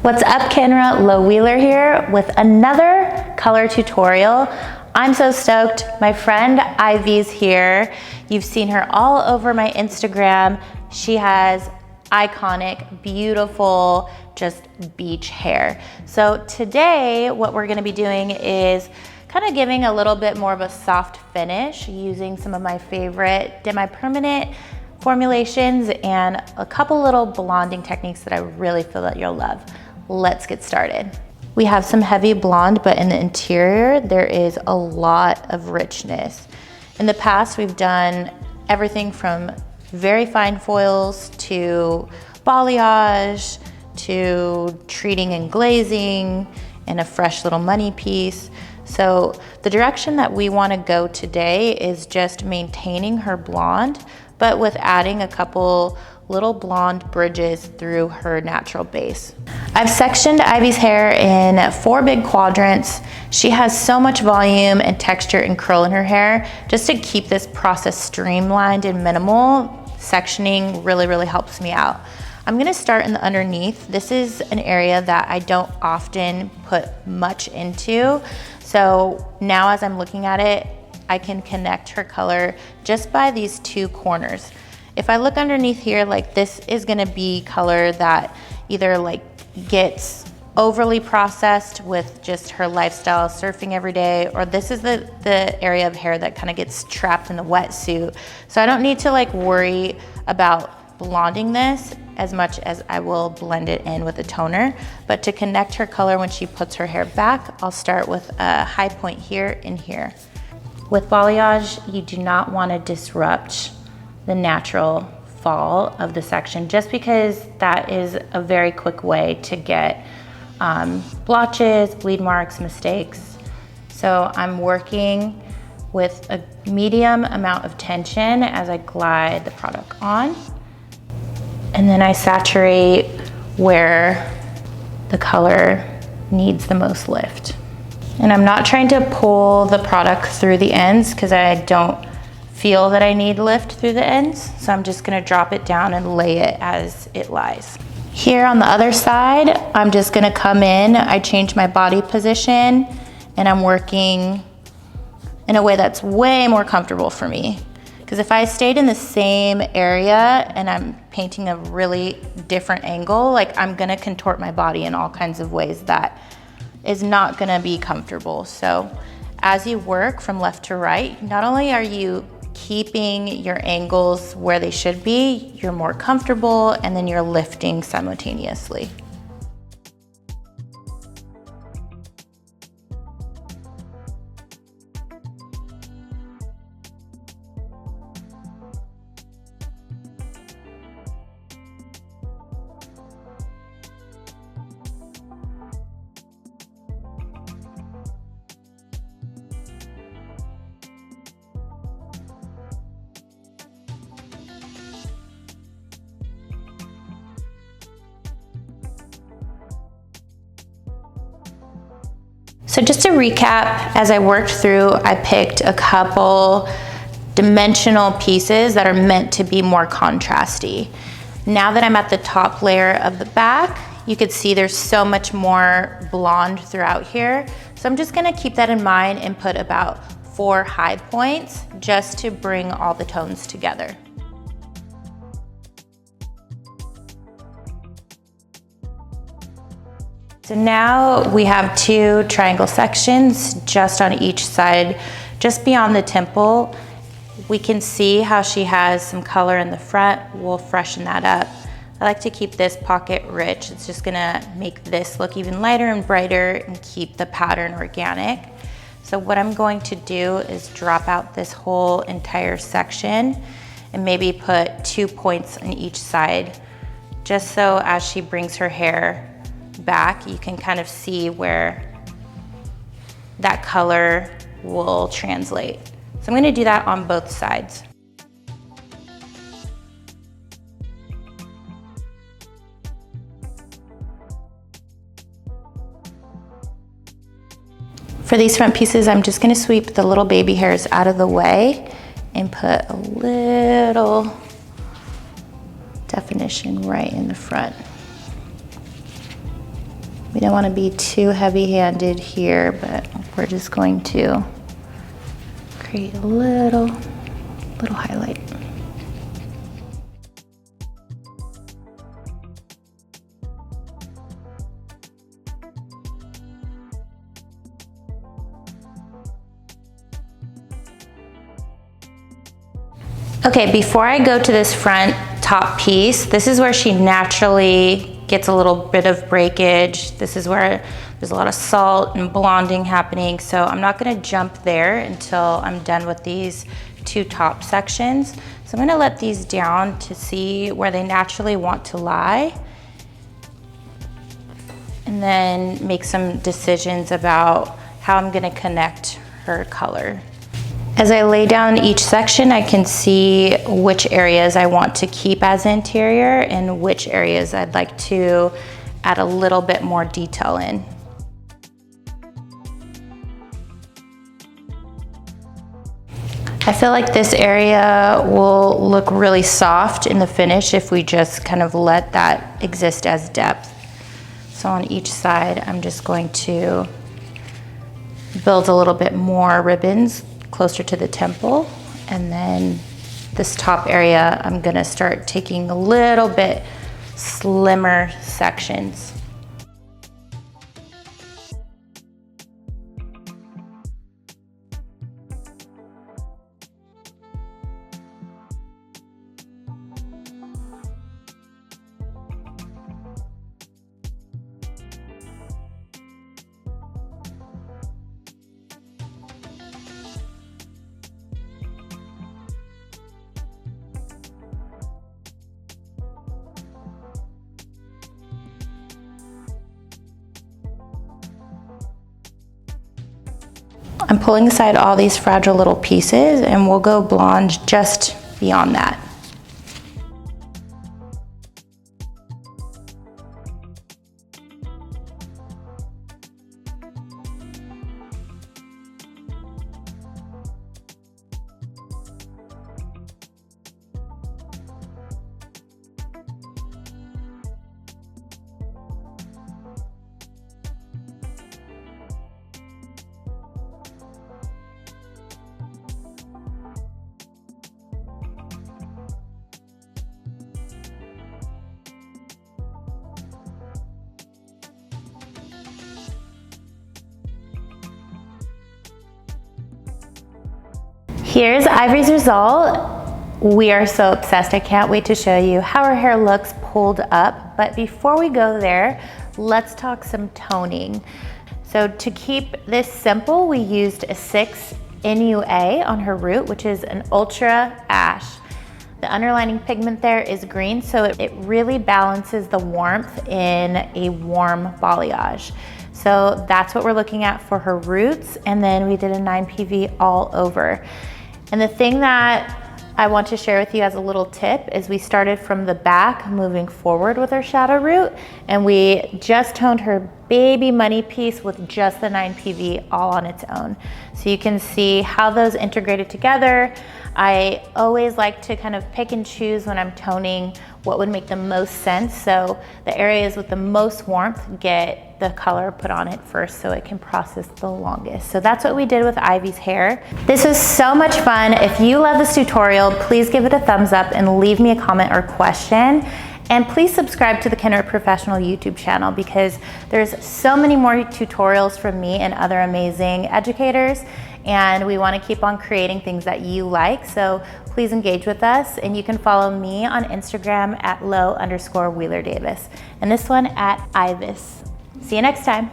What's up, Kenra? Lo Wheeler here with another color tutorial. I'm so stoked. My friend Ivy's here. You've seen her all over my Instagram. She has iconic, beautiful, just beach hair. So today, what we're gonna be doing is kind of giving a little bit more of a soft finish using some of my favorite Demi-permanent formulations and a couple little blonding techniques that I really feel that you'll love. Let's get started. We have some heavy blonde, but in the interior, there is a lot of richness. In the past, we've done everything from very fine foils to balayage, to treating and glazing, and a fresh little money piece. So the direction that we want to go today is just maintaining her blonde, but with adding a couple little blonde bridges through her natural base. I've sectioned Ivy's hair in 4 big quadrants. She has so much volume and texture and curl in her hair. Just to keep this process streamlined and minimal, sectioning really helps me out. I'm gonna start in the underneath. This is an area that I don't often put much into. So now as I'm looking at it, I can connect her color just by these 2 corners. If I look underneath here, like this is gonna be color that either like gets overly processed with just her lifestyle, surfing every day, or this is the area of hair that kind of gets trapped in the wetsuit. So I don't need to like worry about blonding this as much as I will blend it in with a toner. But to connect her color when she puts her hair back, I'll start with a high point here and here. With balayage, you do not want to disrupt the natural fall of the section, just because that is a very quick way to get blotches, bleed marks, mistakes. So I'm working with a medium amount of tension as I glide the product on. And then I saturate where the color needs the most lift. And I'm not trying to pull the product through the ends because I don't feel that I need lift through the ends. So I'm just gonna drop it down and lay it as it lies. Here on the other side, I'm just gonna come in. I change my body position and I'm working in a way that's way more comfortable for me. Because if I stayed in the same area and I'm painting a really different angle, like I'm gonna contort my body in all kinds of ways that is not gonna be comfortable. So as you work from left to right, not only are you keeping your angles where they should be, you're more comfortable, and then you're lifting simultaneously. So just to recap, as I worked through, I picked a couple dimensional pieces that are meant to be more contrasty. Now that I'm at the top layer of the back, you could see there's so much more blonde throughout here. So I'm just gonna keep that in mind and put about 4 high points just to bring all the tones together. So now we have 2 triangle sections just on each side, just beyond the temple. We can see how she has some color in the front. We'll freshen that up. I like to keep this pocket rich. It's just gonna make this look even lighter and brighter and keep the pattern organic. So what I'm going to do is drop out this whole entire section and maybe put 2 points on each side, just so as she brings her hair back, you can kind of see where that color will translate. So I'm gonna do that on both sides. For these front pieces, I'm just gonna sweep the little baby hairs out of the way and put a little definition right in the front. We don't want to be too heavy-handed here, but we're just going to create a little highlight. Okay, before I go to this front top piece, this is where she naturally gets a little bit of breakage. This is where there's a lot of salt and blonding happening. So I'm not gonna jump there until I'm done with these two top sections. So I'm gonna let these down to see where they naturally want to lie, and then make some decisions about how I'm gonna connect her color. As I lay down each section, I can see which areas I want to keep as interior and which areas I'd like to add a little bit more detail in. I feel like this area will look really soft in the finish if we just kind of let that exist as depth. So on each side, I'm just going to build a little bit more ribbons closer to the temple, and then this top area I'm gonna start taking a little bit slimmer sections. I'm pulling aside all these fragile little pieces, and we'll go blonde just beyond that. Here's Ivory's result. We are so obsessed. I can't wait to show you how her hair looks pulled up. But before we go there, let's talk some toning. So to keep this simple, we used a 6 NUA on her root, which is an ultra ash. The underlining pigment there is green, so it really balances the warmth in a warm balayage. So that's what we're looking at for her roots. And then we did a 9 PV all over. And the thing that I want to share with you as a little tip is we started from the back moving forward with our shadow root, and we just toned her baby money piece with just the 9 PV all on its own. So you can see how those integrated together. I always like to kind of pick and choose when I'm toning what would make the most sense. So the areas with the most warmth get the color put on it first so it can process the longest. So that's what we did with Ivy's hair. This was so much fun. If you love this tutorial, please give it a thumbs up and leave me a comment or question. And please subscribe to the Kenra Professional YouTube channel because there's so many more tutorials from me and other amazing educators. And we want to keep on creating things that you like. So please engage with us. And you can follow me on Instagram at @low_Wheeler Davis. And this one at Ivis. See you next time.